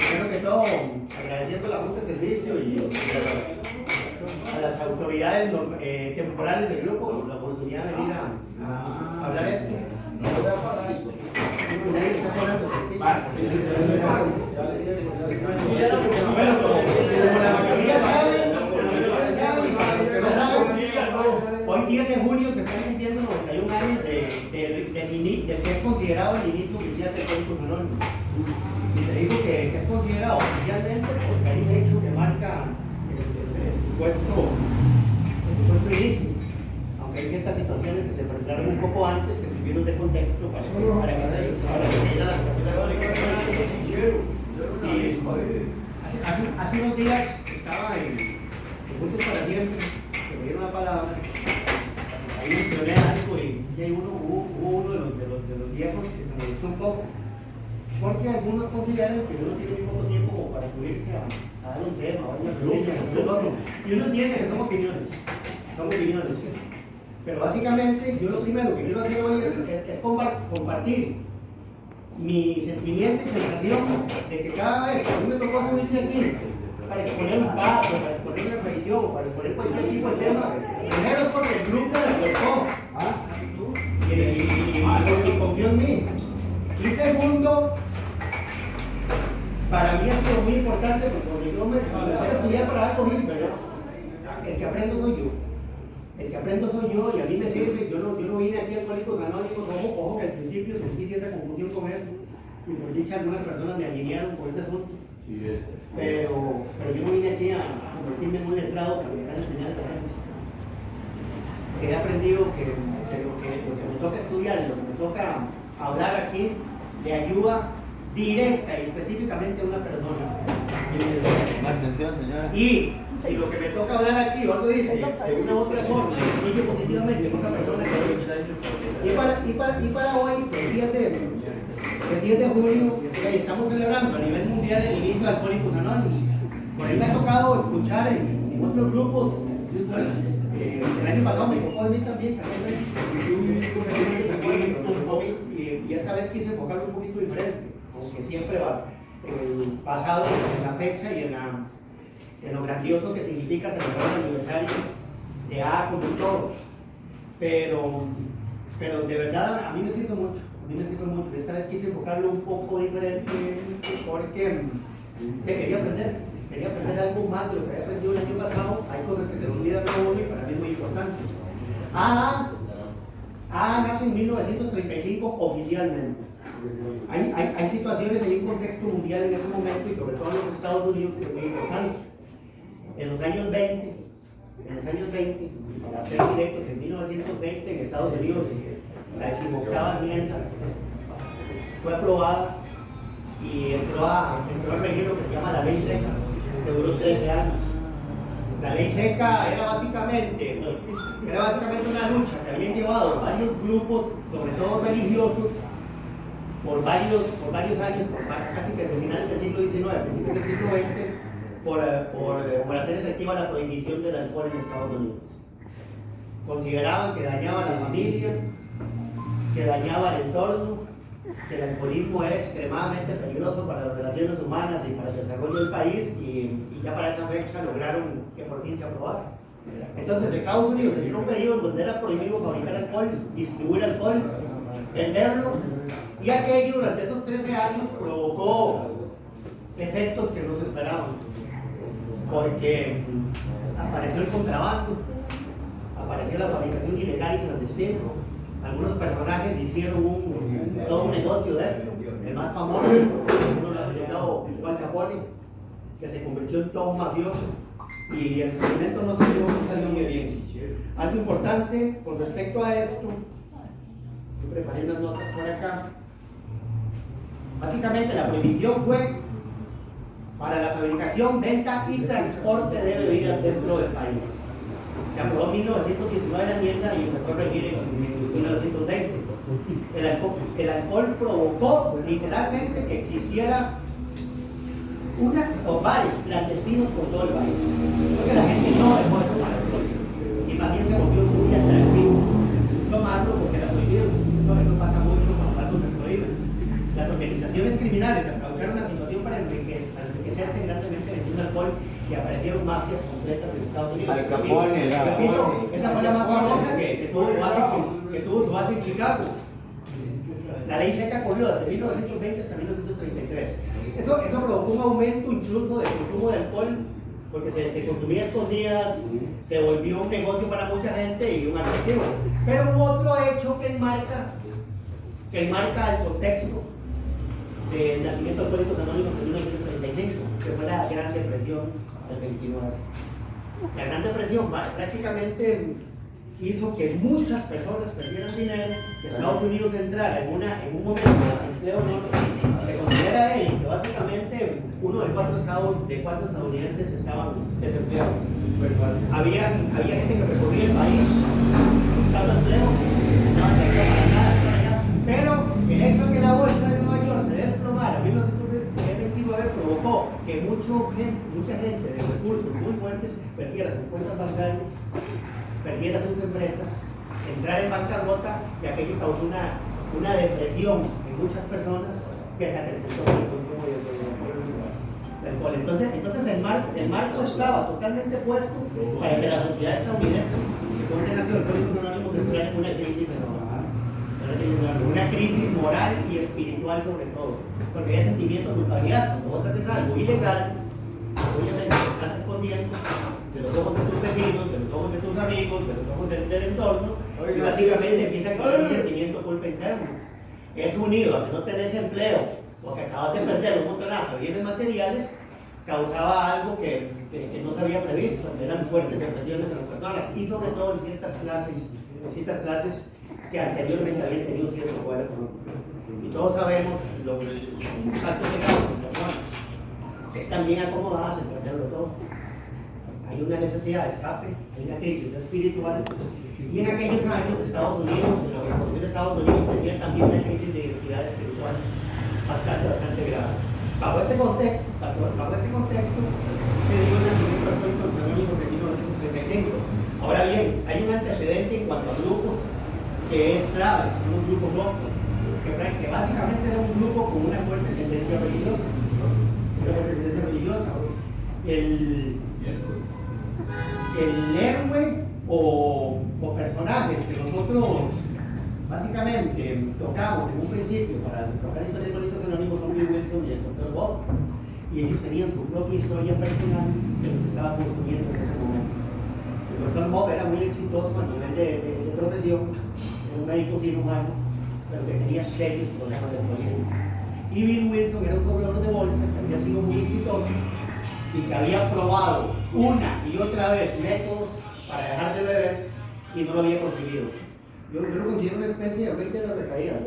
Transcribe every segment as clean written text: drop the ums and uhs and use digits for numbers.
Primero que todo, agradeciendo la Junta de Servicio y a las autoridades temporales del grupo por la oportunidad de venir a hablar esto. Nadie está hablando. Bueno, como la mayoría saben, hoy 10 de junio se están cumpliendo 91 años de que es considerado el inicio oficial del Alcohólicos Anónimos. Y te digo que es considerado oficialmente porque hay un hecho que marca el supuesto inicio. Aunque hay ciertas situaciones que se presentaron un poco antes que tuvieron de contexto para que se diera. Y hace unos días estaba en Juntos para Siempre, que me dieron una palabra. Ahí mencioné algo y hay hubo uno de los viejos que se me gustó un poco. Porque algunos consideran que uno tiene muy poco tiempo como para subirse a dar un tema, a una pregunta, y uno entiende que son opiniones. Pero básicamente yo lo primero que quiero hacer hoy es compartir mi sentimiento y sensación de que cada vez que a mí me tocó subirme aquí para exponer un paso, para exponer una revisión, para exponer cualquier tipo de tema, primero es porque el grupo me tocó y confío en mí. Y segundo, para mí ha sido muy importante porque yo me voy a estudiar para dar cojín, pero el que aprendo soy yo. El que aprendo soy yo y a mí me sirve. Yo no vine aquí a Alcohólicos Anónimos. Ojo que al principio sentí cierta confusión con eso. Y por dicha algunas personas me alinearon con ese asunto. Pero yo no vine aquí a convertirme en un letrado para dejar enseñar a la gente. He aprendido que lo que me toca estudiar, lo que me toca hablar aquí, le ayuda directa y específicamente a una persona. Atención, señora. Y si lo que me toca hablar aquí o algo dice de una u otra forma, influye positivamente en otra persona que y para hoy, el 10 de junio, estamos celebrando a nivel mundial el inicio de Alcohólicos Anónimos. Por ahí me ha tocado escuchar en otros grupos. El año pasado me tocó a mí también, y esta vez quise enfocarlo un poquito diferente, aunque siempre va basado en la fecha y en lo grandioso que significa celebrar el aniversario de A con todo. Pero de verdad a mí me sirve mucho. Esta vez quise enfocarlo un poco diferente porque quería aprender algo más de lo que había aprendido el año pasado. Hay cosas que se olvidan luego y para mí es muy importante. Nace en 1935 oficialmente. Hay situaciones en un contexto mundial en ese momento y sobre todo en los Estados Unidos que es muy importante. En los años 20, para ser directos, en 1920 en Estados Unidos, la 18ª enmienda fue aprobada y entró a regir lo que se llama la ley seca, que duró 13 años. La ley seca era básicamente una lucha que habían llevado varios grupos, sobre todo religiosos, por varios años, casi que desde finales del siglo XIX, principios del siglo XX, por hacer efectiva la prohibición del alcohol en Estados Unidos. Consideraban que dañaba a la familia, que dañaba el entorno, que el alcoholismo era extremadamente peligroso para las relaciones humanas y para el desarrollo del país, y ya para esa fecha lograron que por fin se aprobara. Entonces Estados Unidos tenía un periodo donde era prohibido fabricar alcohol, distribuir alcohol, venderlo, y aquello durante esos 13 años provocó efectos que no se esperaban, porque apareció el contrabando, apareció la fabricación ilegal y clandestina. Algunos personajes hicieron todo un negocio de esto. El más famoso, uno lo ha llamado Al Capone, que se convirtió en todo un mafioso, y el experimento no salió muy bien. Algo importante con respecto a esto, yo preparé unas notas por acá. Básicamente la prohibición fue para la fabricación, venta y transporte de bebidas dentro del país. Se aprobó en 1919 la enmienda y empezó a regir en 1920. El alcohol provocó literalmente que existiera bares clandestinos por todo el país. Porque la gente no dejó de tomar alcohol. Y más bien se volvió muy atractivo tomarlo porque era prohibido. Eso pasa mucho cuando algo se prohíbe. Las organizaciones repito, esa fue la más famosa que tuvo su base en Chicago. La ley seca corrió desde 1920 hasta 1933. Eso provocó un aumento incluso del consumo de alcohol, porque se consumía estos días, se volvió un negocio para mucha gente y un atractivo. Pero hubo otro hecho que enmarca el contexto del nacimiento de Alcohólicos Anónimos en 1935, que fue la Gran Depresión del 29. La Gran Depresión prácticamente hizo que muchas personas perdieran dinero, que Estados Unidos entrara en un momento de empleo no se considera él que básicamente uno de cuatro estadounidenses estaban desempleados. Había gente que recorría el país buscando empleo, estaban para allá, pero el hecho de que la bolsa de Nueva York se desplomara en 1929 provocó que mucha gente de recursos muy fuertes perdiera sus cuentas bancarias, perdiera sus empresas, entrar en bancarrota, y aquello causó una depresión en muchas personas que se acrecentó con el consumo de alcohol. Entonces el marco estaba totalmente puesto para que la sociedad estadounidense, que fue una nación de Alcohólicos Anónimos, entrara en una crisis moral y espiritual sobre todo, porque hay sentimiento de culpabilidad. Cuando vos haces algo ilegal, obviamente te estás escondiendo de los ojos de tus vecinos, de los ojos de tus amigos, de los ojos del entorno, y básicamente empieza a crear un sentimiento de culpa interno. Es unido a que no tenés empleo o que acabas de perder un montonazo de bienes materiales, causaba algo que no se había previsto. Eran fuertes depresiones en las personas, y sobre todo en ciertas clases que anteriormente habían tenido cierto poder económico. Y todos sabemos el impacto que causa en personas que están bien acomodadas en perderlo todo. Hay una necesidad de escape, hay una crisis espiritual, y en aquellos años Estados Unidos, la Organización de Estados Unidos tenía también una crisis de identidad espiritual bastante grave. Bajo este contexto se dio el nacimiento de Alcohólicos Anónimos en 1975. Ahora bien, hay un antecedente en cuanto a grupos que es clave, un grupo rojo, que básicamente era un grupo con una fuerte tendencia religiosa. El héroe o personajes que nosotros básicamente tocamos en un principio para tocar historias de Alcohólicos Anónimos son Bill Wilson y el Dr. Bob, y ellos tenían su propia historia personal que los estaba construyendo en ese momento. El Dr. Bob era muy exitoso a nivel de profesión, era un médico cirujano, pero que tenía serios problemas de alcoholismo. Y Bill Wilson era un cobrador de bolsa que había sido muy exitoso y que había probado una y otra vez métodos para dejar de beber y no lo había conseguido. Yo lo considero una especie de rey de las recaídas,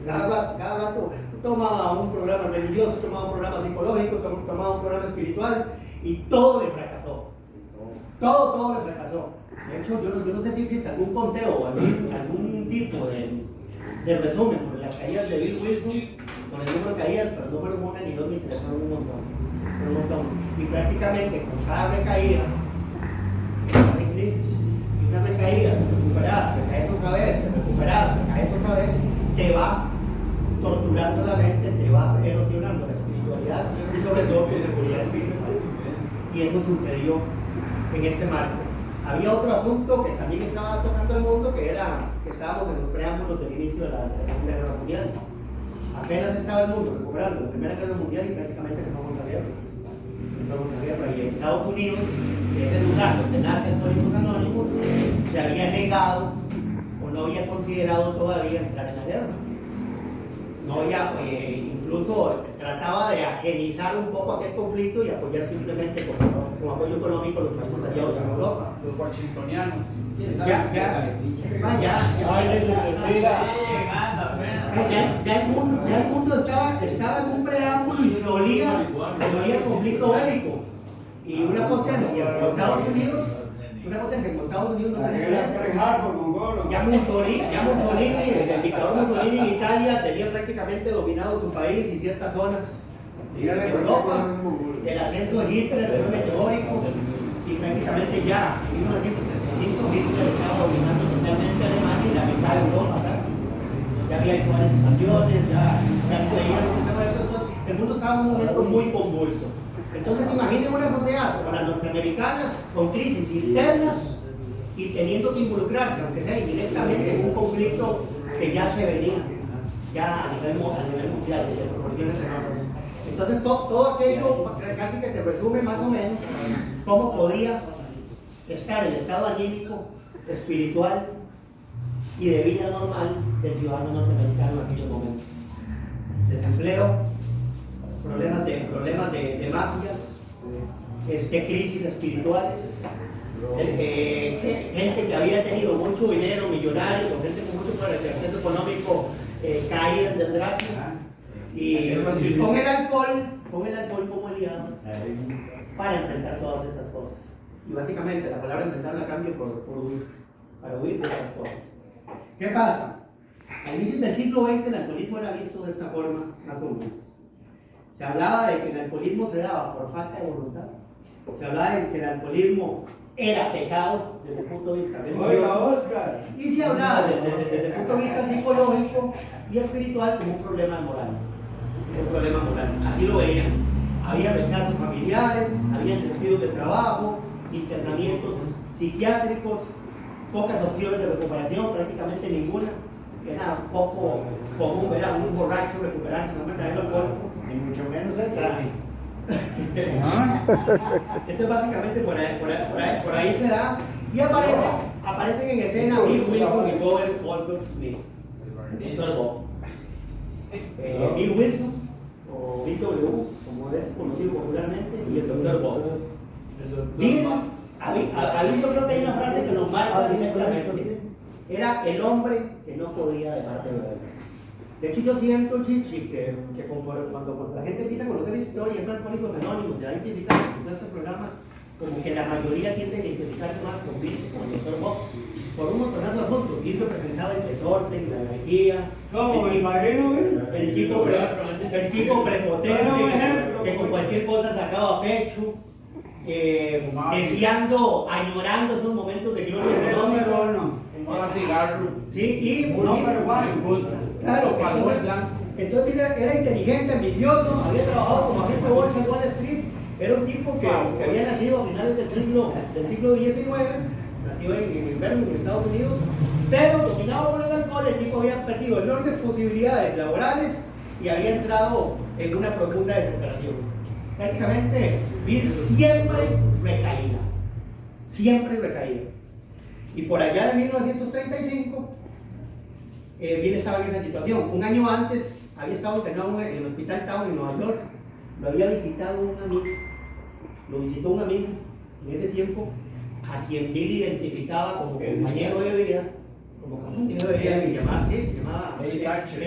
¿verdad? Cada rato tomaba un programa religioso, tomaba un programa psicológico, tomaba un programa espiritual, y todo le fracasó. Todo le fracasó. De hecho, yo no sé si existe algún conteo o algún tipo de resumen sobre las caídas de Bill Wilson, con el número de caídas, pero no fueron una ni dos ni tres, fueron un montón. Y prácticamente con cada recaída, estás en crisis. Y una recaída, te recuperas, te caes otra vez, te recuperas, te caes otra vez, te va torturando la mente, te va erosionando la espiritualidad y sobre todo tu seguridad espiritual. Y eso sucedió en este marco. Había otro asunto que también estaba tocando el mundo, que era que estábamos en los preámbulos del inicio de la Segunda Guerra Mundial. Apenas estaba el mundo recuperando la Primera Guerra Mundial y prácticamente empezamos la guerra. Y en Estados Unidos, que es el lugar donde nace Alcohólicos Anónimos, se había negado o no había considerado todavía entrar en la guerra. No había, incluso trataba de ajenizar un poco aquel conflicto y apoyar simplemente con apoyo económico a los países aliados en Europa. Los washingtonianos. Ya el mundo estaba en un preámbulo y se olía el conflicto bélico. Y una potencia como Estados Unidos no tenía ya Mussolini, el dictador Mussolini en Italia tenía prácticamente dominado su país y ciertas zonas de Europa. El ascenso de Hitler era meteórico y prácticamente ya en 1935 Hitler estaba dominando totalmente Alemania y la mitad de Europa. Ya había hecho varias estaciones, ya se veía el mundo estaba en un momento muy convulso. Entonces imaginen una sociedad como la norteamericana con crisis internas y teniendo que involucrarse, aunque sea indirectamente, en un conflicto que ya se venía, ya a nivel mundial, de proporciones enormes. Entonces todo aquello casi que te resume más o menos cómo podía estar el estado anímico, espiritual y de vida normal del ciudadano norteamericano en aquellos momentos. Desempleo, problemas de mafias, crisis espirituales, gente que había tenido mucho dinero, millonarios, gente con mucho acceso económico, caída en desgracia, y con el alcohol como aliado para enfrentar todas estas cosas. Y básicamente la palabra enfrentar la cambio por huir, para huir de estas cosas. ¿Qué pasa? A inicios del siglo XX el alcoholismo era visto de esta forma más o menos. Se hablaba de que el alcoholismo se daba por falta de voluntad. Se hablaba de que el alcoholismo era pecado desde el punto de vista religioso. Y se hablaba desde el punto de vista psicológico y espiritual como un problema moral. Un problema moral. Así lo veían. Había rechazos familiares, había despidos de trabajo, internamientos psiquiátricos, pocas opciones de recuperación, prácticamente ninguna. Era poco común ver a un borracho recuperarse, no me trae el cuerpo. Ni mucho menos el traje. Esto es básicamente por ahí se da. Y aparecen en escena Bill Wilson y Robert Goldberg Smith. Dr. Bob. Bill Wilson, o Bill W, como es conocido popularmente, y el Dr. Bob. Bill, a Bill yo creo que hay una frase que nos marca directamente. Era el hombre que no podía dejar de beber. De hecho, yo siento, Chichi, que cuando la gente empieza a conocer historia, entra Alcohólicos Anónimos, ya identifican con este programa, como que la mayoría tiende a identificarse más con Bill, con el Dr. Bob, por un montonazo de asuntos. Bill representaba el desorden, la energía. ¿Cómo? ¿El marino? El tipo prepotente, que con cualquier cosa sacaba pecho, deseando, añorando esos momentos de gloria económica. Sí, y claro, entonces era inteligente, ambicioso, había trabajado como agente de bolsa en Wall Street, era un tipo que había nacido a finales del siglo XIX, nació en Birmingham, en Estados Unidos, pero dominado por el alcohol, el tipo había perdido enormes posibilidades laborales y había entrado en una profunda desesperación. Prácticamente Bill siempre recaía. Y por allá de 1935, Bill estaba en esa situación. Un año antes había estado internado en el Hospital Town en Nueva York. Lo había visitado un amigo. Lo visitó un amigo en ese tiempo, a quien Bill identificaba como compañero de vida. Se llamaba David Thatcher.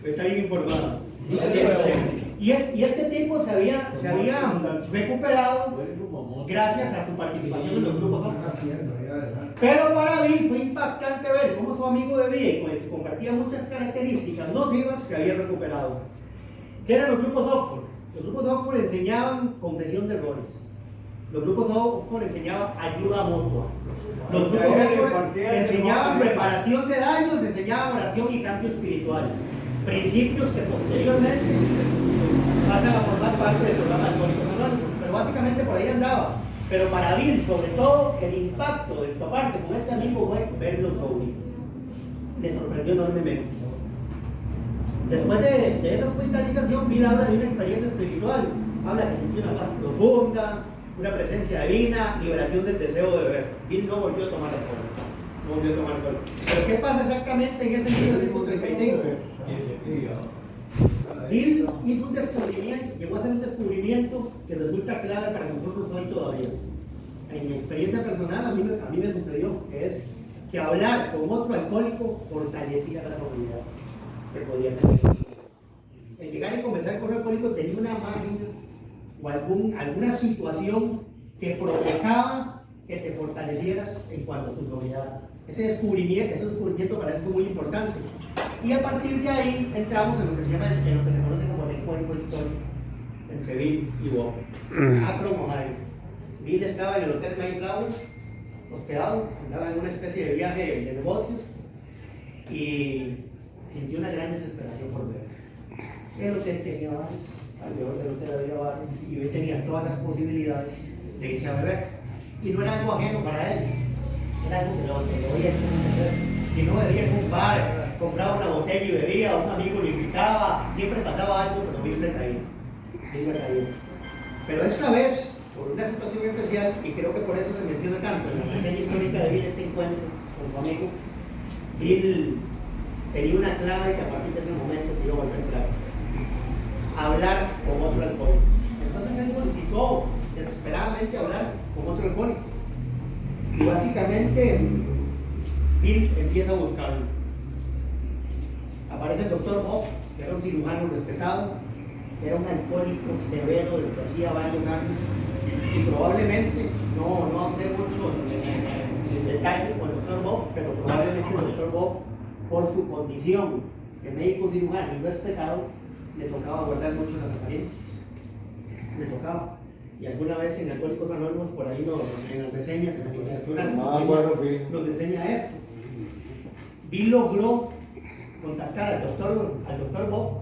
Está bien informado. Y este tipo se había recuperado gracias a su participación en los grupos Oxford. Pero para Bill fue impactante ver cómo su amigo de vida, con el que compartía muchas características nocivas, se había recuperado. ¿Qué eran los grupos Oxford? Los grupos Oxford enseñaban confesión de errores. Los grupos Oxford enseñaban ayuda mutua. Los grupos Oxford enseñaban reparación de daños, enseñaban oración y cambio espiritual. Principios que posteriormente pasan a formar parte del programa de Alcohólicos Anónimos, pero básicamente por ahí andaba. Pero para Bill, sobre todo, el impacto de toparse con este amigo fue verlo sobrio. Le sorprendió enormemente. Después de esa hospitalización, Bill habla de una experiencia espiritual. Habla que sintió una paz profunda, una presencia divina, liberación del deseo de beber. Bill no volvió a tomar alcohol. Pero ¿qué pasa exactamente en ese 1935? Bill hizo un descubrimiento, llegó a hacer un descubrimiento que resulta clave para nosotros hoy todavía. En mi experiencia personal, a mí me sucedió, que es que hablar con otro alcohólico fortalecía la sobriedad que podía tener. El llegar y conversar con un alcohólico tenía una máquina o alguna situación que provocaba que te fortalecieras en cuanto a tu sobriedad. Ese descubrimiento para mí fue muy importante. Y a partir de ahí entramos en lo que se conoce como el encuentro histórico entre Bill y Bob. Bill estaba en el Hotel Mayflower, hospedado, andaba en una especie de viaje de negocios, y sintió una gran desesperación por beber. Pero usted tenía bares, alrededor de usted había bares, y hoy tenía todas las posibilidades de irse a beber. Y no era algo ajeno para él, era algo que lo oía beber. Si no bebía en un bar, compraba una botella y bebía, un amigo lo invitaba, siempre pasaba algo, pero bien precavido. Pero esta vez, por una situación especial, y creo que por eso se menciona tanto en la reseña histórica de Bill este encuentro con su amigo, Bill tenía una clave que a partir de ese momento se iba a volver clave: hablar con otro alcohólico. Entonces él solicitó desesperadamente hablar con otro alcohólico. Y básicamente Bill empieza a buscarlo. Aparece el doctor Bob, que era un cirujano respetado, era un alcohólico severo desde que hacía varios años, y probablemente, no hablé mucho en detalles con el doctor Bob, pero probablemente el doctor Bob, por su condición de médico cirujano y respetado, le tocaba guardar mucho las apariencias. Le tocaba. Y alguna vez en Alcohólicos Anónimos, por ahí en las reseñas, en la literatura, nos enseña esto. Bill logró contactar al doctor Bob.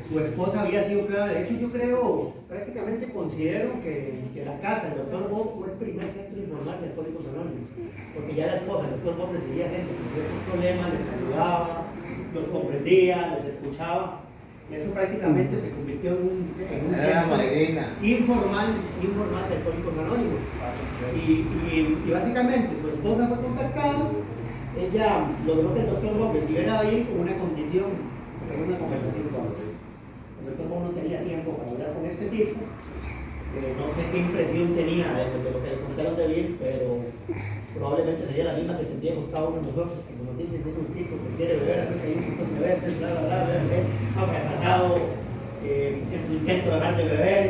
Su esposa había sido clave. De hecho, yo creo, prácticamente considero que la casa del doctor Bob fue el primer centro informal de Alcohólicos Anónimos. Porque ya la esposa del doctor Bob recibía gente con ciertos problemas, les ayudaba, los comprendía, les escuchaba. Y eso prácticamente se convirtió en un centro informal de Alcohólicos Anónimos. Y básicamente su esposa fue contactada. Ella logró que el doctor Bob recibiera a Bill con una condición, con una conversación con él. El doctor Bob no tenía tiempo para hablar con este tipo. No sé qué impresión tenía de lo que le contaron de Bill, pero probablemente sería la misma que tendríamos cada uno de nosotros. Como nos dicen, es un tipo que quiere beber, que hay un montón de veces, bla, ha fracasado en su intento de dejar de beber.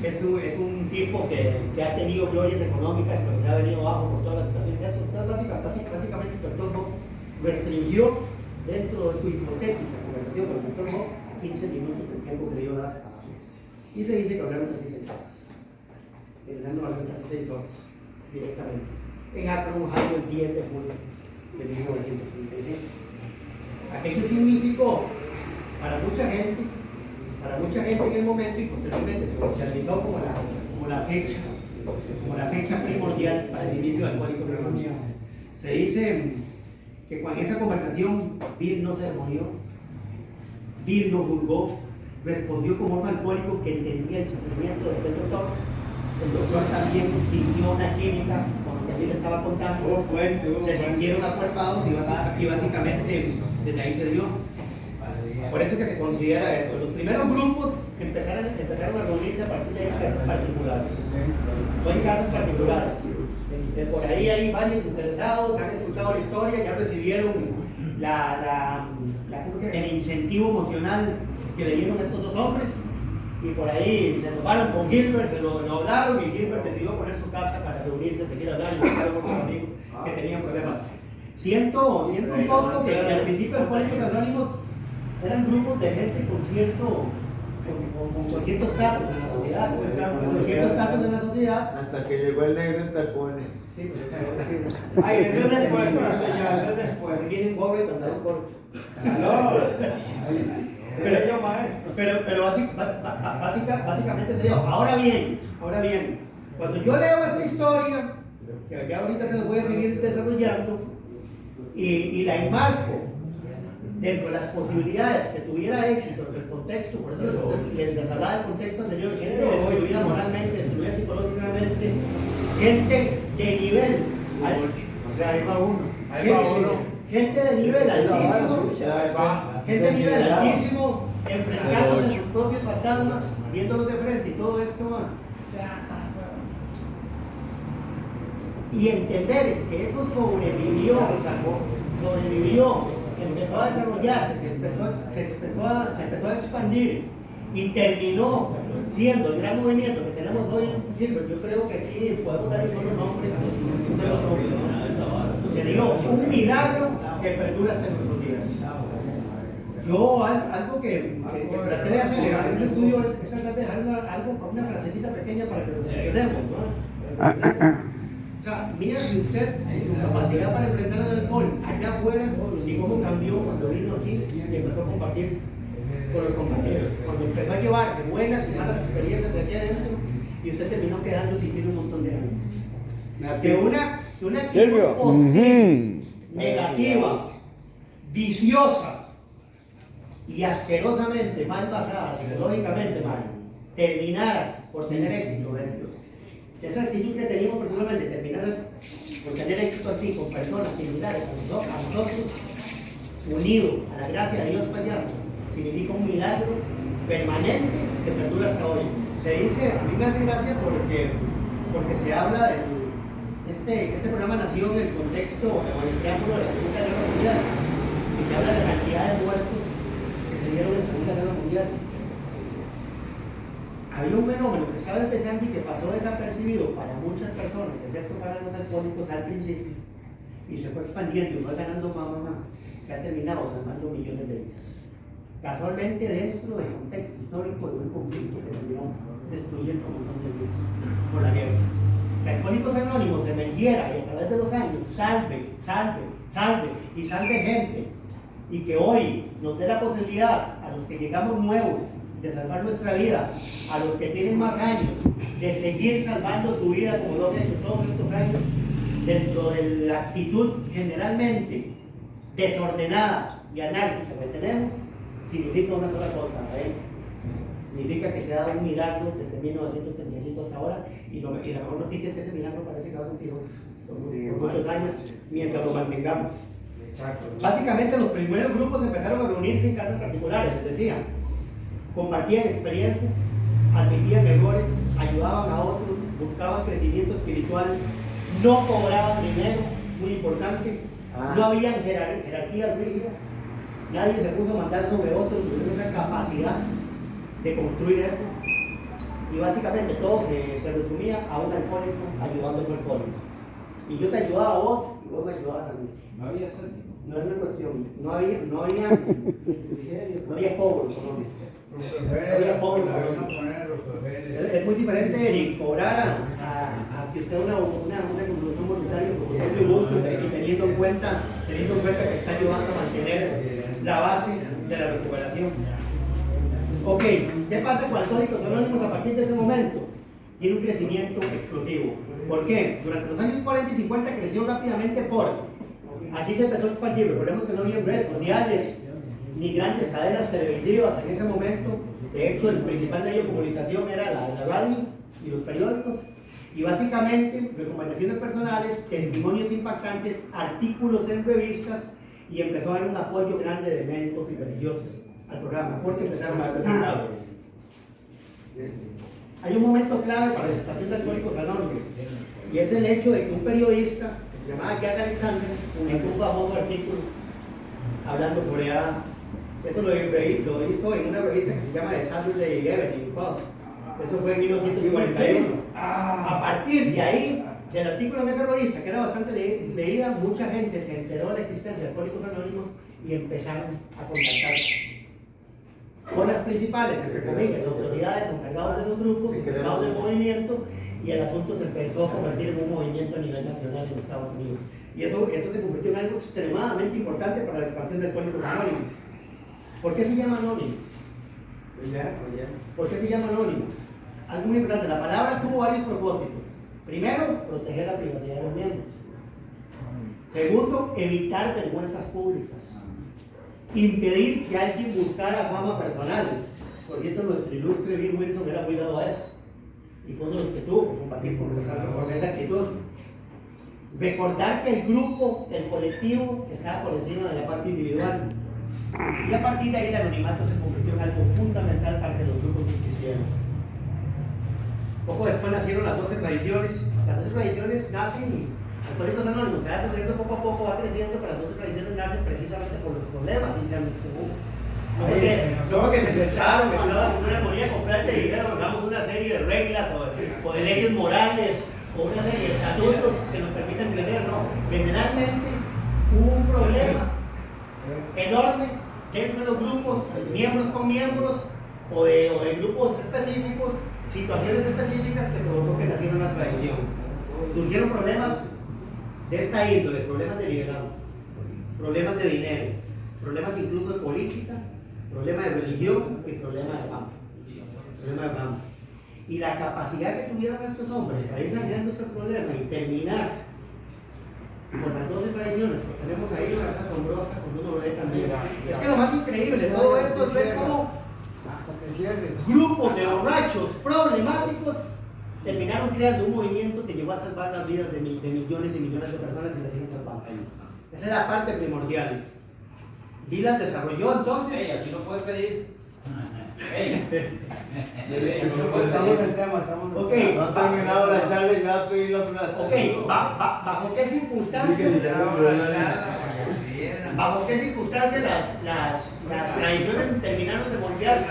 Es un tipo que ha tenido glorias económicas, pero se ha venido abajo por todas las situaciones. Entonces, básicamente, el doctor Bob restringió dentro de su hipotética conversación con el doctor Bob a 15 minutos el tiempo que le iba a dar. Y se dice que hablaron casi 6 horas. El no hablaron casi 6 horas directamente. En Akron, Ohio, el 10 de julio de 1935. Aquello significó para mucha gente en el momento, y posteriormente se oficializó como la fecha primordial para el inicio de Alcohólicos Anónimos. Se dice que con esa conversación Bill no sermoneó, Bill no juzgó, respondió como un alcohólico que entendía el sufrimiento del doctor. El doctor también sintió una química, como que Bill estaba contando, se sintieron acuerpados y básicamente desde ahí se dio. Por eso que se considera eso. Los primeros grupos empezaron a reunirse a partir de casas particulares. Son casas particulares. Por ahí hay varios interesados, han escuchado la historia, ya recibieron el incentivo emocional que le dieron estos dos hombres. Y por ahí se tomaron con Gilbert, se lo hablaron, y Gilbert decidió poner su casa para reunirse, seguir hablando y estar con los amigos que tenían problemas. Siento un poco que al principio de Alcohólicos Anónimos eran grupos de gente con cierto estatus en la sociedad, en la sociedad. Hasta que llegó el negro en tacones. Sí, pues yo creo que sí. Ay, eso es después, eso es después. Vienen pobre y pantalón corto. Pero básicamente se dio. Ahora bien, cuando yo leo esta historia, que ya ahorita se los voy a seguir desarrollando, y la enmarco dentro de las posibilidades que tuviera éxito en el contexto, por eso les hablaba del contexto anterior, gente destruida moralmente, destruida psicológicamente, gente de nivel, O sea, ahí va uno. gente de nivel altísimo, enfrentándose a sus propios fantasmas, viéndolos de frente y todo esto, y entender que eso sobrevivió, empezó a desarrollarse, se empezó a expandir y terminó siendo el gran movimiento que tenemos hoy en Gilbert. Yo creo que aquí podemos dar un solo nombre, se dio un milagro que perdura hasta nuestros días. Yo algo que traté de hacer en este estudio es tratar de dejar una frasecita pequeña para que lo reflexionemos, ¿no? O sea, mire si usted, su capacidad para enfrentar el alcohol allá afuera y cómo cambió cuando vino aquí y empezó a compartir con los compañeros. Cuando empezó a llevarse buenas y malas experiencias de aquí adentro, y usted terminó quedando sin tiene un montón de años. Que una actitud hostil, negativa, viciosa y asquerosamente mal basada, psicológicamente mal, terminara por tener éxito dentro. Esa actitud que teníamos personalmente, terminara por tener éxito así, con personas similares a nosotros, unidos a la gracia de Dios para allá, significa un milagro permanente que perdura hasta hoy. Se dice, a mí me hace gracia porque se habla de este programa nació en el contexto o en el triángulo de la Segunda Guerra Mundial, y se habla de la cantidad de muertos que se dieron en la Segunda Guerra Mundial. Había un fenómeno que estaba empezando y que pasó desapercibido para muchas personas, excepto para los alcohólicos al principio, y se fue expandiendo y fue ganando fama, que ha terminado salvando millones de vidas. Casualmente dentro del contexto histórico de un conflicto que terminó destruyendo un montón de vidas por la guerra. Que Alcohólicos Anónimos emergiera y a través de los años salve gente, y que hoy nos dé la posibilidad a los que llegamos nuevos de salvar nuestra vida, a los que tienen más años, de seguir salvando su vida como lo han hecho todos estos años, dentro de la actitud generalmente desordenada y anárquica que tenemos, significa una sola cosa, ¿eh? Significa que se ha dado un milagro desde 1935 hasta ahora, y la mejor noticia es que ese milagro parece que va a continuar por muchos años mientras lo mantengamos. Básicamente los primeros grupos empezaron a reunirse en casas particulares, les decía, compartían experiencias, admitían errores, ayudaban a otros, buscaban crecimiento espiritual, no cobraban dinero, muy importante, no habían jerarquías rígidas, nadie se puso a mandar sobre otros, tuvieron esa capacidad de construir eso, y básicamente todo se resumía a un alcohólico ayudando a otro alcohólico. Y yo te ayudaba a vos y vos me ayudabas a mí. No había sentido. No es una cuestión, no había cobro económico. Es muy diferente el cobrar a que usted una contribución voluntaria por su propio gusto y teniendo en cuenta que está ayudando a mantener la base de la recuperación. Ok, ¿qué pasa con Alcohólicos Anónimos a partir de ese momento? Tiene un crecimiento explosivo. ¿Por qué? Durante los años 40 y 50 creció rápidamente así se empezó a expandir. Recordemos que no había redes sociales ni grandes cadenas televisivas en ese momento. De hecho, el principal medio de comunicación era la radio y los periódicos. Y básicamente, recomendaciones personales, testimonios impactantes, artículos en revistas, y empezó a haber un apoyo grande de médicos y religiosos al programa, porque empezaron a ver resultados. Hay un momento clave para la estación de Alcohólicos Anónimos, y es el hecho de que un periodista que se llamaba Jack Alexander publicó un famoso artículo hablando sobre AA. Eso lo hizo en una revista que se llama The Saturday Evening Post. Eso fue en 1941. A partir de ahí, del artículo en esa revista, que era bastante leída, mucha gente se enteró de la existencia de Alcohólicos Anónimos y empezaron a contactarse con las principales, entre comillas, autoridades encargadas de los grupos, encargados del movimiento, y el asunto se empezó a convertir en un movimiento a nivel nacional en Estados Unidos. Y eso se convirtió en algo extremadamente importante para la expansión de Alcohólicos Anónimos. ¿Por qué se llama Anónimos? ¿Por qué se llama Anónimos? Algo muy importante, la palabra tuvo varios propósitos. Primero, proteger la privacidad de los miembros. Segundo, evitar vergüenzas públicas. Impedir que alguien buscara fama personal. Por cierto, nuestro ilustre Bill Wilson era muy dado a eso. Y fue uno de los que tuvo que compartir con esa actitud. Recordar que el grupo, el colectivo, estaba por encima de la parte individual. Y a partir de ahí el anonimato se convirtió en algo fundamental para que los grupos existieran. Poco después nacieron las 12 tradiciones. Las 12 tradiciones nacen y Alcohólicos Anónimos se va desarrollando poco a poco, va creciendo, pero las 12 tradiciones nacen precisamente por los problemas internos que hubo. No que se sentaron, que estaban en una armonía completa y dijeron, hagamos una serie de reglas o de leyes morales o una serie de estatutos que nos permitan crecer, no. Generalmente hubo un problema enorme dentro de los grupos, miembros con miembros o de grupos específicos, situaciones específicas que provocó que naciera una tradición. Surgieron problemas de esta índole, problemas de liderazgo. problemas de dinero, problemas incluso de política, problemas de religión y problemas de fama. Problema de fama. Y la capacidad que tuvieron estos hombres para ir saneando este problema y terminar con las 12 tradiciones que tenemos ahí, una cosa asombrosa cuando uno lo ve también. Es que lo más increíble de todo esto es ver cómo grupos de borrachos problemáticos terminaron creando un movimiento que llegó a salvar las vidas de millones y millones de personas y las siguen salvando. Esa es la parte primordial. Dylan desarrolló entonces. Ey, aquí no puede pedir. Ey. Estamos en el tema, estamos en el Ok. tema. No ha terminado la charla y me va a pedir la plata. Ok, ¿bajo qué circunstancias? ¿Bajo qué circunstancias las tradiciones terminaron de moldear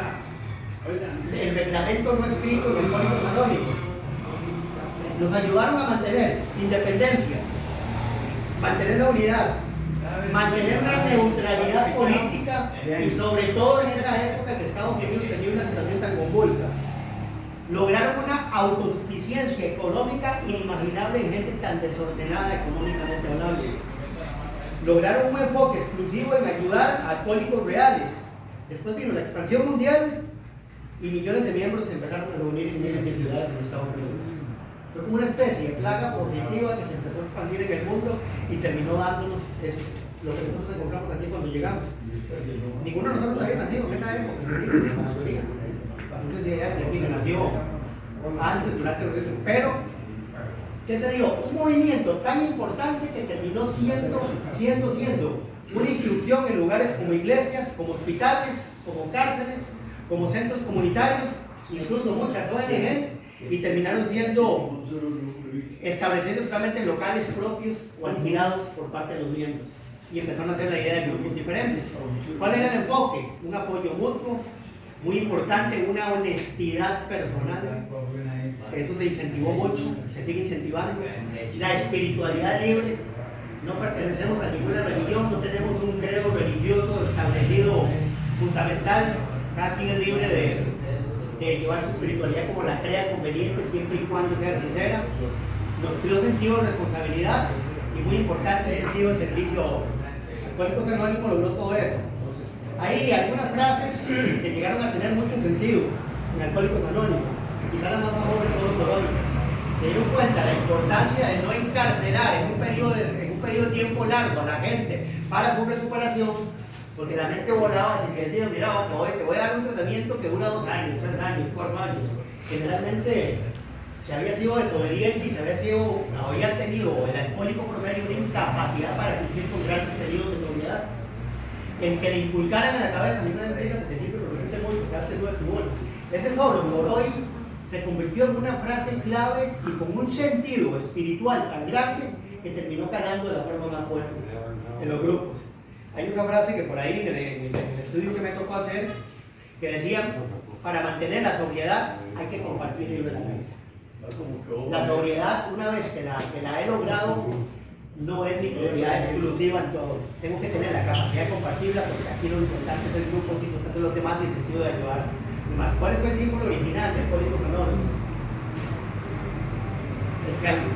el reglamento no escrito del Código Canónico? Nos ayudaron a mantener independencia, mantener la unidad, mantener una neutralidad política y sobre todo en esa época que Estados Unidos tenía una situación tan convulsa. Lograron una autosuficiencia económica inimaginable en gente tan desordenada económicamente hablando. Lograron un enfoque exclusivo en ayudar a alcohólicos reales. Después vino la expansión mundial y millones de miembros se empezaron a reunir en miles de ciudades en Estados Unidos. Fue como una especie de plaga positiva que se empezó a expandir en el mundo y terminó dándonos eso, lo que nosotros encontramos aquí cuando llegamos. Ninguno de nosotros había nacido en esa época, la mayoría. Entonces de aquí se nació antes, durante el proceso. Pero, ¿qué se dio? Un movimiento tan importante que terminó siendo una instrucción en lugares como iglesias, como hospitales, como cárceles, como centros comunitarios, incluso muchas ONG, y terminaron estableciendo totalmente locales propios o alquilados por parte de los miembros. Y empezaron a hacer la idea de grupos diferentes. ¿Cuál era el enfoque? Un apoyo mutuo, muy importante, una honestidad personal. Eso se incentivó mucho, se sigue incentivando. La espiritualidad libre. No pertenecemos a ninguna religión, no tenemos un credo religioso establecido fundamental. Cada quien es libre de llevar su espiritualidad como la crea conveniente, siempre y cuando sea sincera. Nos creó sentido de responsabilidad y muy importante el sentido de servicio a otros. Alcohólicos Anónimos logró todo eso. Hay algunas frases que llegaron a tener mucho sentido en Alcohólicos Anónimos, quizás las más famosas de todos Colombia. Se dieron cuenta de la importancia de no encarcelar en un periodo de tiempo largo a la gente para su recuperación, porque la mente volaba si te decían, mira, te voy a dar un tratamiento que dura 2 años, 3 años, 4 años. Generalmente se había sido desobediente y había tenido el alcohólico promedio una incapacidad para cumplir con grandes periodos de sobriedad. El que le inculcaran en la cabeza, a mí me empieza que siempre lo repite muy porque hace duda tu bola. Ese solo por hoy se convirtió en una frase clave y con un sentido espiritual tan grande que terminó calando de la forma más fuerte en los grupos. Hay una frase que por ahí en el estudio que me tocó hacer que decía, para mantener la sobriedad hay que compartir libremente. La sobriedad, una vez que la he logrado, no es mi prioridad exclusiva en todo. Tengo que tener la capacidad de compartirla porque aquí lo importante es el grupo, es importante los demás y el sentido de ayudar. Además, ¿cuál fue el símbolo original del Código Canónico? El casco.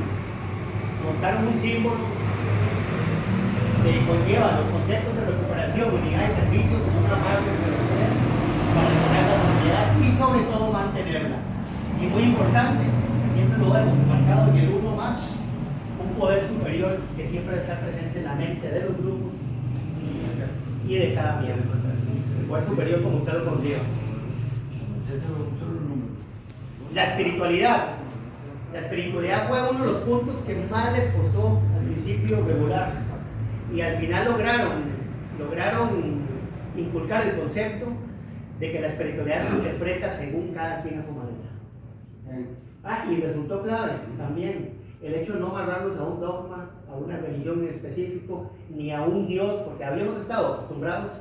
Montaron un símbolo que conlleva los conceptos de recuperación, unidad y servicio como una parte de los tres para lograr la sociedad y sobre todo mantenerla. Y muy importante, siempre lo hemos marcado en el uno más, un poder superior que siempre está presente en la mente de los grupos y de cada miembro. El poder superior como usted lo consiga. La espiritualidad. La espiritualidad fue uno de los puntos que más les costó al principio regular y al final lograron inculcar el concepto de que la espiritualidad se interpreta según cada quien a su manera. Y resultó clave también el hecho de no amarrarnos a un dogma, a una religión en específico, ni a un Dios, porque habíamos estado acostumbrados,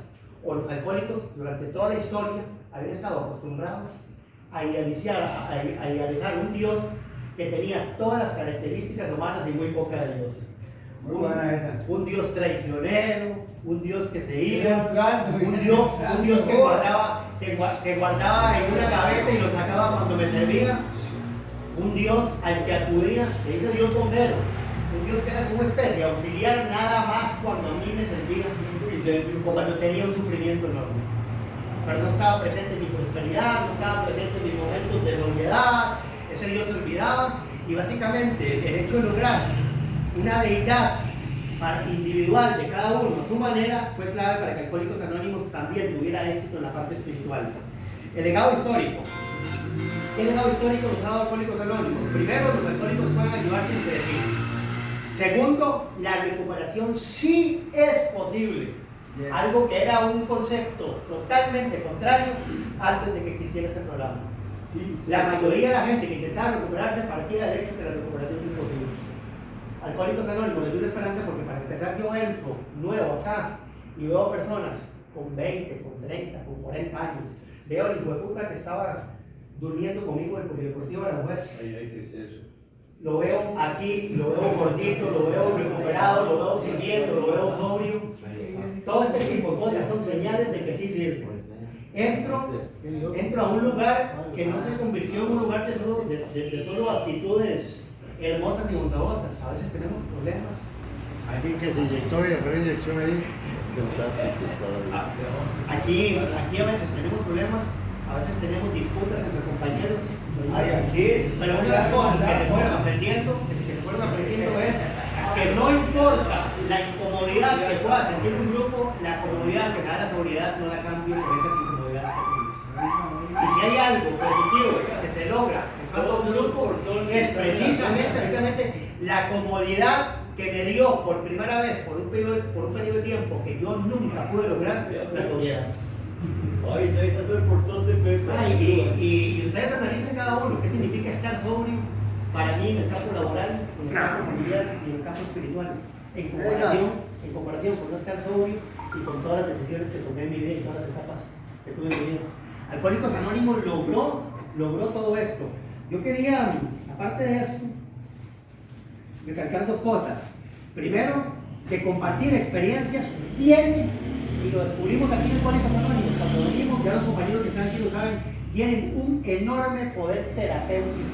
o los alcohólicos durante toda la historia habían estado acostumbrados a idealizar un Dios que tenía todas las características humanas y muy poca de Dios. Muy buena esa. Un Dios traicionero, un Dios que se iba, un Dios que guardaba en una gaveta y lo sacaba cuando me servía, un Dios al que acudía, se dice Dios bombero, Dios queda como especie auxiliar nada más cuando a mí me servía o cuando tenía un sufrimiento enorme. Pero no estaba presente en mi prosperidad, no estaba presente en mis momentos de novedad, ese Dios se olvidaba. Y básicamente el hecho de lograr una deidad individual de cada uno a su manera fue clave para que Alcohólicos Anónimos también tuviera éxito en la parte espiritual. El legado histórico. ¿Qué legado histórico nos ha dado Alcohólicos Anónimos? Primero, los alcohólicos pueden ayudarse entre sí. Segundo, la recuperación sí es posible. Yes. Algo que era un concepto totalmente contrario antes de que existiera ese programa. La mayoría de la gente que intentaba recuperarse partía del hecho que la recuperación es imposible. Alcohólicos Anónimos les doy una esperanza porque para empezar yo entro nuevo acá y veo personas con 20, con 30, con 40 años. Veo al hijo de puta que estaba durmiendo conmigo en el polideportivo de Aranjuez. Lo veo aquí, lo veo gordito, lo veo recuperado, lo veo sirviendo, lo veo sobrio. Todo este tipo de cosas son señales de que sí sirve. Entro a un lugar que no se convirtió en un lugar de solo actitudes hermosas y bondadosas. A veces tenemos problemas. Alguien que se inyectó y abrió inyección ahí. Aquí a veces tenemos problemas, a veces tenemos disputas entre compañeros. Pero una de las cosas que se fueron aprendiendo es que no importa la incomodidad que pueda sentir un grupo, la comodidad que me da la seguridad no la cambio por esas incomodidades pequeñas. Y si hay algo positivo que se logra en cuanto a un grupo, es precisamente la comodidad que me dio por primera vez por un periodo de tiempo que yo nunca pude lograr, la seguridad. Y ustedes analicen cada uno qué significa estar sobrio para mí en el campo laboral, en el campo familiar y en el campo espiritual, en comparación con no estar sobrio y con todas las decisiones que tomé en mi vida y todas las etapas que tuve en mi vida. Alcohólicos Anónimos logró todo esto. Yo quería, aparte de esto, recalcar dos cosas. Primero, que compartir experiencias tiene, y lo descubrimos aquí en Alcohólicos Anónimos, cuando lo vimos, ya los compañeros que están aquí lo saben, tienen un enorme poder terapéutico,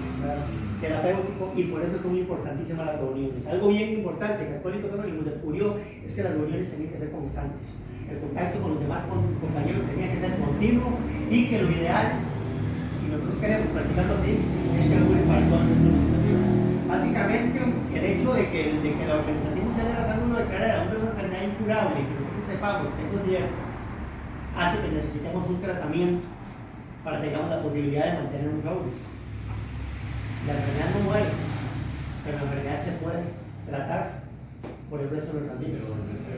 y por eso son importantísimas las reuniones. Algo bien importante que Alcohólicos Anónimos descubrió es que las reuniones tenían que ser constantes. El contacto con los demás compañeros tenía que ser continuo y que lo ideal, si nosotros queremos practicarlo así, es que lo dure para toda nuestra organización. Básicamente, el hecho de que la Organización Mundial de la Salud lo declarara una enfermedad incurable y que nosotros sepamos que eso es hace que necesitemos un tratamiento para que tengamos la posibilidad de mantenernos sobrios. La enfermedad no muere, pero la enfermedad se puede tratar por el resto de nuestras vidas.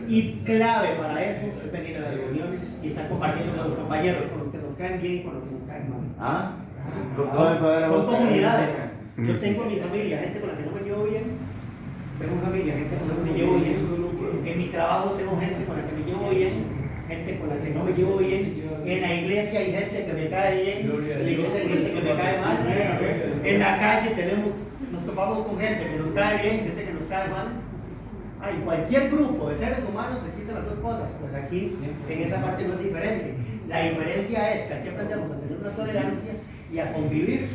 Y clave para eso es venir a las reuniones y estar compartiendo con los compañeros, con los que nos caen bien y con los que nos caen mal. Son comunidades. Yo tengo en mi familia gente con la que no me llevo bien, tengo familia, gente con la que me llevo bien, en mi trabajo tengo gente con la que me llevo bien, gente con la que no me llevo bien, en la iglesia hay gente que me cae bien, en la iglesia hay gente que me cae mal, en la calle nos topamos con gente que nos cae bien, gente que nos cae mal. En cualquier grupo de seres humanos existen las dos cosas, pues aquí en esa parte no es diferente. La diferencia es que aquí aprendemos a tener una tolerancia y a convivir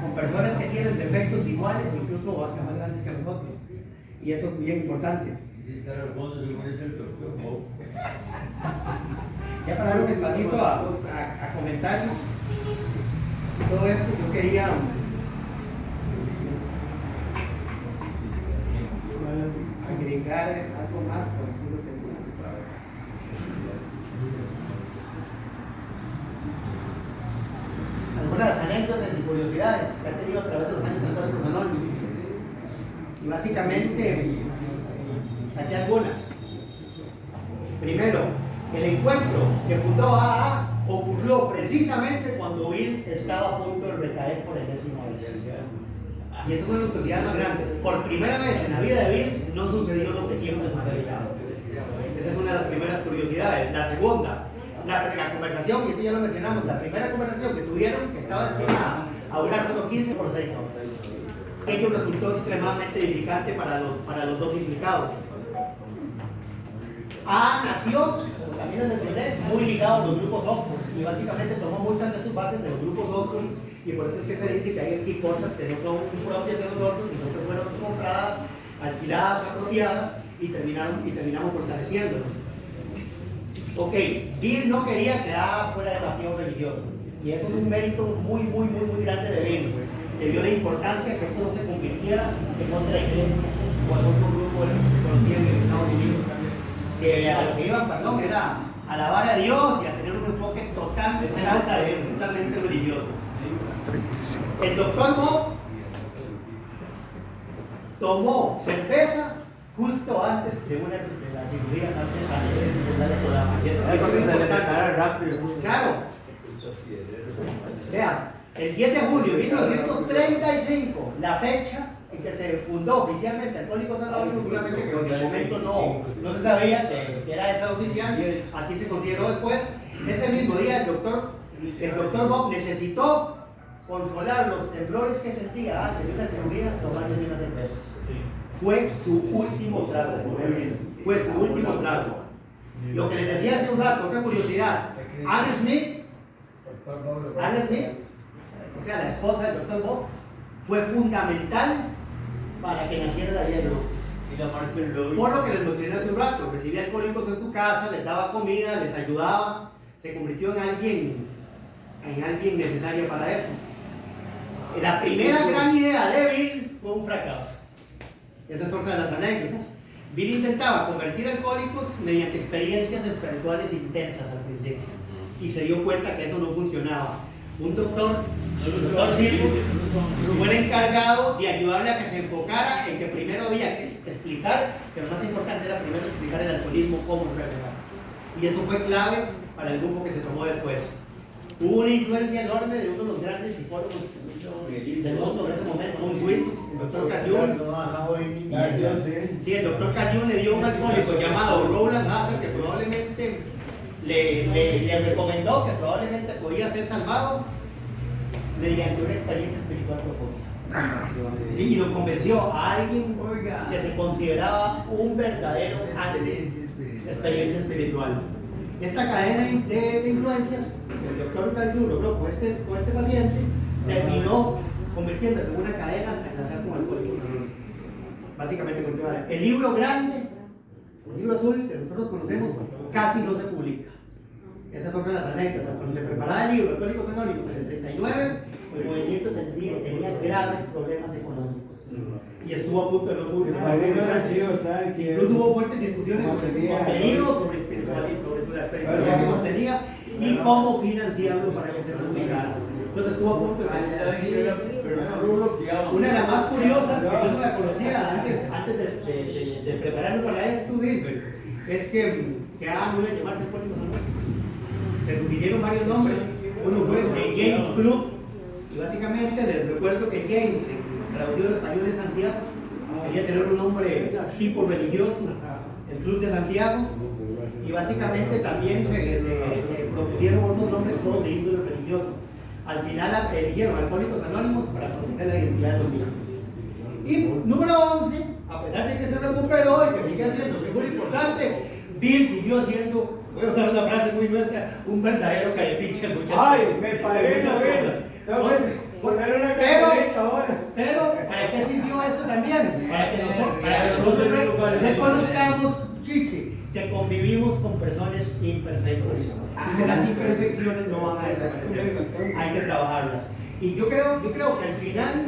con personas que tienen defectos iguales o incluso hasta más grandes que nosotros. Y eso es bien importante. Ya para dar un espacito a comentarios y todo esto, yo quería agregar algo más por aquí lo que algunas anécdotas y curiosidades que ha tenido a través de los años Alcohólicos Anónimos. Y básicamente saqué algunas. Primero, el encuentro que fundó AA ocurrió precisamente cuando Bill estaba a punto de recaer por enésima vez. Y eso es una de las curiosidades más grandes. Por primera vez en la vida de Bill no sucedió lo que siempre sucedía. Esa es una de las primeras curiosidades. La segunda, la conversación, y eso ya lo mencionamos, la primera conversación que tuvieron, que estaba destinada a durar solo 15 por 6 horas. Ello resultó extremadamente edificante para los dos implicados. Nació, como también les mencioné, muy ligado a los grupos Octus y básicamente tomó muchas de sus bases de los grupos Octus y por eso es que se dice que hay aquí cosas que no son propias de los Octus y no se fueron compradas, miradas apropiadas y terminamos fortaleciéndonos. Ok, Bill no quería que A fuera demasiado religioso, y eso es un mérito muy grande de Bill. Le dio la importancia que esto no se convirtiera en otra iglesia o en otro grupo de los que se conocían en Estados Unidos, que a lo que iban, perdón, era alabar a Dios y a tener un enfoque totalmente religioso. El doctor Bob tomó cerveza justo antes de una de las cirugías, antes de secundaria programa. Y eso Porque es se le importante. sacara rápido. Claro. Vean, el 10 de julio de 1935, la fecha en que se fundó oficialmente Alcohólicos Anónimos, seguramente que en el momento no se sabía que era esa oficial, así se consideró después. Ese mismo día el doctor Bob necesitó controlar los temblores que sentía antes de una cirugía tomando unas cervezas. Fue su último trago, fue su último trago. Lo que les decía hace un rato, otra curiosidad, Anne Smith, o sea, la esposa del doctor Bob, fue fundamental para que naciera la idea de los. Por lo que les mencioné hace un rato, recibía alcohólicos en su casa, les daba comida, les ayudaba, se convirtió en alguien necesario para eso. La primera gran idea de Bill fue un fracaso. Esa es otra de las anécdotas. Bill intentaba convertir alcohólicos mediante experiencias espirituales intensas al principio y se dio cuenta que eso no funcionaba. Un doctor Silvio, fue el encargado de ayudarle a que se enfocara en que primero había que explicar, que lo más importante era primero explicar el alcoholismo como enfermedad. Y eso fue clave para el grupo que se tomó después. Hubo una influencia enorme de uno de los grandes psicólogos del mundo en ese momento, un suizo, el doctor Cayún. Sí, el doctor Cayún le dio un alcohólico llamado Roland Hazard, que probablemente le recomendó que probablemente podía ser salvado mediante una experiencia espiritual profunda. Y lo convenció a alguien que se consideraba un verdadero ángel de experiencia espiritual. Esta cadena de influencias que el doctor Cayún logró con este paciente terminó convirtiéndose en una cadena hasta casar con alcohólicos. Básicamente continuar. El libro grande, el libro azul que nosotros conocemos, casi no se publica. Esas son las anécdotas. Cuando se preparaba el libro Alcohólicos Anónimos en el 39, el movimiento tenía graves problemas económicos y estuvo a punto de no publicar. Incluso hubo fuertes discusiones sobre su contenido, sobre espiritualidad, sobre la espiritualidad que contenía y cómo financiarlo para que se publicara. Entonces estuvo a punto de una de las más curiosas, que yo no la conocía antes de prepararme para esto, es que hagan una llamarse Alcohólicos Anónimos. Se sugirieron varios nombres. Uno fue The James Club, y básicamente les recuerdo que James, traducido al español en Santiago, quería tener un nombre tipo religioso, el Club de Santiago, y básicamente también se propusieron otros nombres todos de índole religioso. Al final eligieron Alcohólicos Anónimos para proteger la identidad de los miembros. Y número 11, a pesar de que se recuperó y que sigue siendo figura importante, Bill siguió siendo, voy a usar una frase muy nuestra, un verdadero carepiche. ¡Ay, me parece! Poner una carepiche ahora. Pero, ¿para qué sirvió esto también? Para que nosotros reconozcamos, Chichi, que convivimos con personas imperfectas y que las imperfecciones no van a desaparecer, hay que trabajarlas. Y yo creo que al final,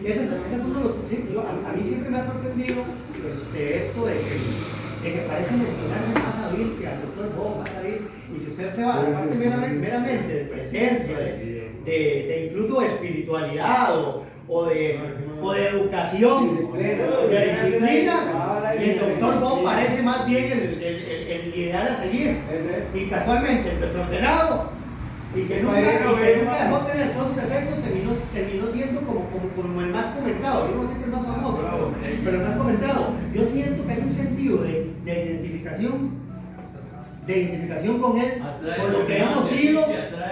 ese es uno de los principios. A mí siempre me ha sorprendido esto de que parece mencionarse más a Bill que al doctor Bob, más a Bill. Y si usted se va a la parte meramente de presencia, de incluso de espiritualidad o de educación, de disciplina, y el doctor Bob parece más bien el ideal a seguir. Y casualmente el desordenado, y que nunca dejó tener todos sus defectos, terminó siendo como el más comentado. Yo no sé qué es el más famoso, pero el más comentado. Yo siento que hay un sentido de identificación con él, con lo que hemos sido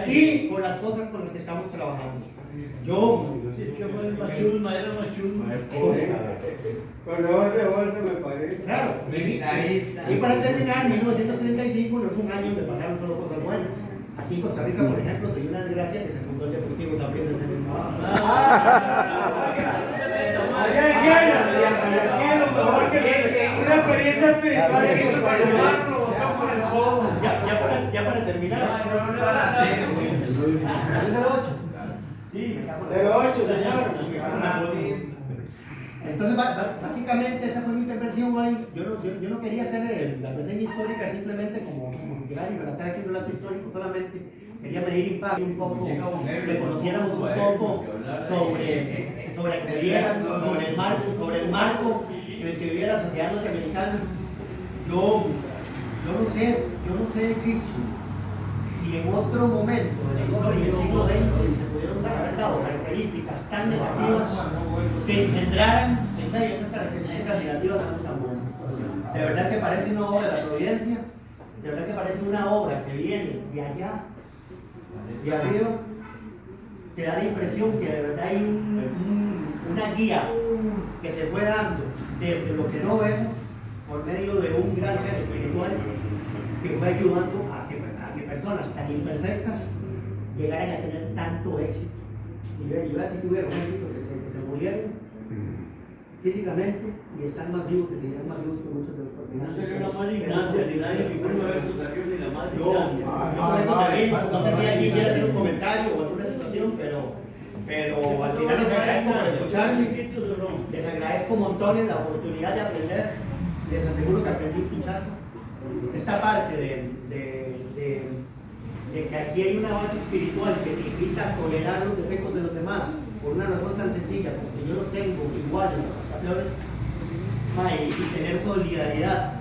y con las cosas con las que estamos trabajando. Era más chusma. Con ojos de bolsa me parece. Claro, y para terminar, 1935 no fue un año donde pasaron solo cosas buenas. Aquí en Costa Rica, por ejemplo, se dio una desgracia que se fundó el Deportivo Saprissa ese mismo año. Allá en Guerra, mejor que una experiencia espiritual. Ya para terminar. Sí, me cago en 08, señor. Entonces, básicamente esa fue mi intervención hoy. Yo no quería hacer la reseña histórica simplemente como llegar y relatar aquí un relato histórico solamente. Quería medir impacto un poco, que conociéramos un poco sobre el marco en el que vivía la sociedad norteamericana. Yo no sé, Chicho, si en otro momento de la historia del siglo XX se pudieron haber dado características tan negativas que engendraran en medio esas características negativas tan buenas. De verdad que parece una obra de la providencia, de verdad que parece una obra que viene de allá, de arriba. Te da la impresión que de verdad hay una guía que se fue dando desde lo que no vemos por medio de un gran ser espiritual que fue ayudando a que personas tan imperfectas llegaran a tener tanto éxito. Y yo así tuvieron éxito que se murieron físicamente y están más vivos, que seguirán más vivos que muchos de los personajes. No la madre Ignacia, ni nadie que uno de esos aquí, ni la madre Yo Ignacia. por eso termino. No sé si alguien quiere hacer un comentario o alguna situación, pero al final les agradezco por escucharme. Les agradezco montones la oportunidad de aprender. Les aseguro que aprendí escuchando. Esta parte de que aquí hay una base espiritual que te invita a tolerar los defectos de los demás por una razón tan sencilla, porque yo los tengo iguales o hasta peores, y tener solidaridad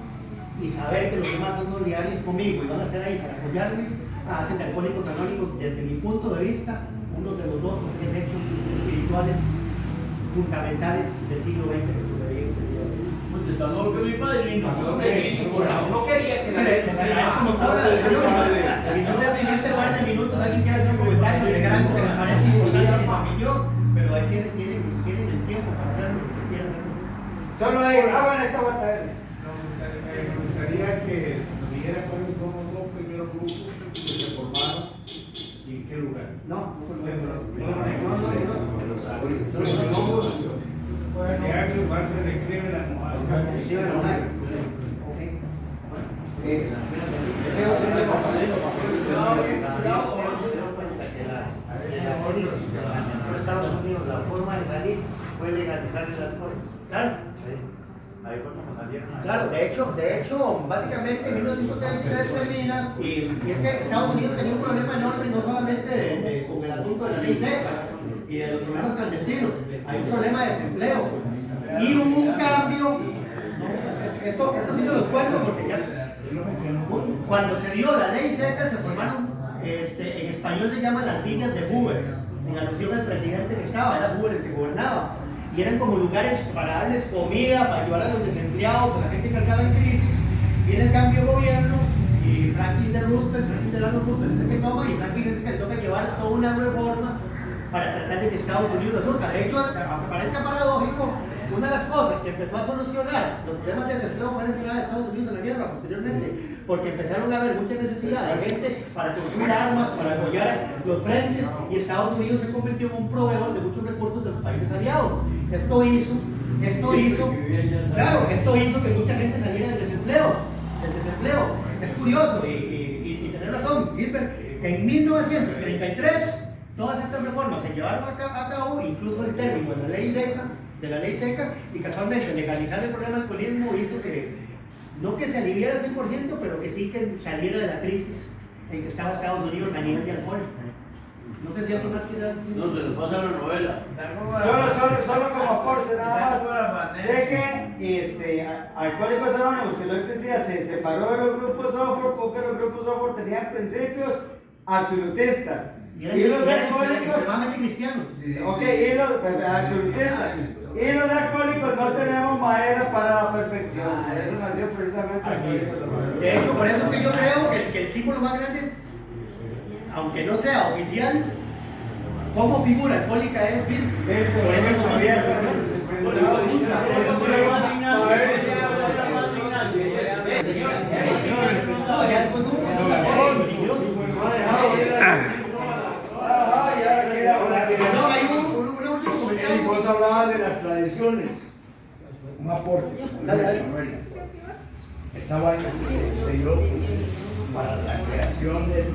y saber que los demás son solidarios conmigo y van a estar ahí para apoyarme, hacen de Alcohólicos Anónimos, desde mi punto de vista, uno de los dos o tres hechos espirituales fundamentales del siglo XX que sucedieron. Pues está mejor que mi padrino. No quería que la Les agradezco montón la lección. En este par de minutos alguien quiere hacer un comentario, agregar algo que les parezca importante que se omitió, pero hay que tienen el tiempo para hacer lo que quieran. Solo ahí, hagan esta batalla. Me gustaría que nos dijera cuáles son los dos primeros grupos que se formaron y en qué lugar. Que alguien más le escribe las Estados Unidos, la forma de salir fue legalizar el alcohol. Claro. Ahí fue como salieron. Claro, de hecho, básicamente en 1933 termina, y es que Estados Unidos tenía un problema enorme, no solamente con el asunto de la ley seca y de los problemas clandestinos, hay un problema de desempleo. Y hubo un cambio, esto sí se los cuento porque ya, cuando se dio la ley seca se formaron, en español se llaman las líneas de Hoover, en alusión al presidente que estaba, era Hoover el que gobernaba. Y eran como lugares para darles comida, para ayudar a los desempleados, a la gente que estaba en crisis. Viene el cambio de gobierno y Franklin Delano Roosevelt es el que toma, y Franklin es el que le toca llevar toda una reforma para tratar de que Estados Unidos resurja. De hecho, aunque parezca paradójico, una de las cosas que empezó a solucionar los problemas de desempleo fue la entrada de Estados Unidos en la guerra posteriormente, porque empezaron a haber mucha necesidad de gente para construir armas, para apoyar los frentes, y Estados Unidos se convirtió en un proveedor de muchos recursos de los países aliados. Esto hizo que mucha gente saliera del desempleo. Es curioso y tener razón, Gilbert. En 1933 todas estas reformas se llevaron a cabo, incluso el término de la ley seca, y casualmente legalizar el problema del alcoholismo hizo que, no que se aliviara al 100%, pero que sí que saliera de la crisis en que estaba Estados Unidos a nivel de alcohol. No sé si algo más quiere decir. No, se nos pasa la novela. Solo como aporte nada más de que Alcohólicos Anónimos, que no existía, se separó de los grupos software porque los grupos software tenían principios absolutistas. Y los alcohólicos extremadamente cristianos. Ok, y los absolutistas. Y los alcohólicos no tenemos madera para la perfección. Eso nació precisamente Alcohólicos Anónimos. De hecho, por eso es que yo creo que el símbolo más grande, aunque no sea oficial, como figura alcohólica es Bill. Por eso todavía es Y vos hablabas de las tradiciones. aporte. Dale, dale. Esta vaina se dio para la creación de las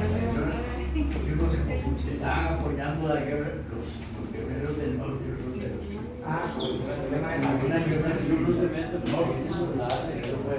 elecciones. Yo no sé cómo se estaban apoyando la guerra, los guerreros del norte y los solteros. Ah, con el problema de la Una guerra civil. No, Eso, nada, eso fue.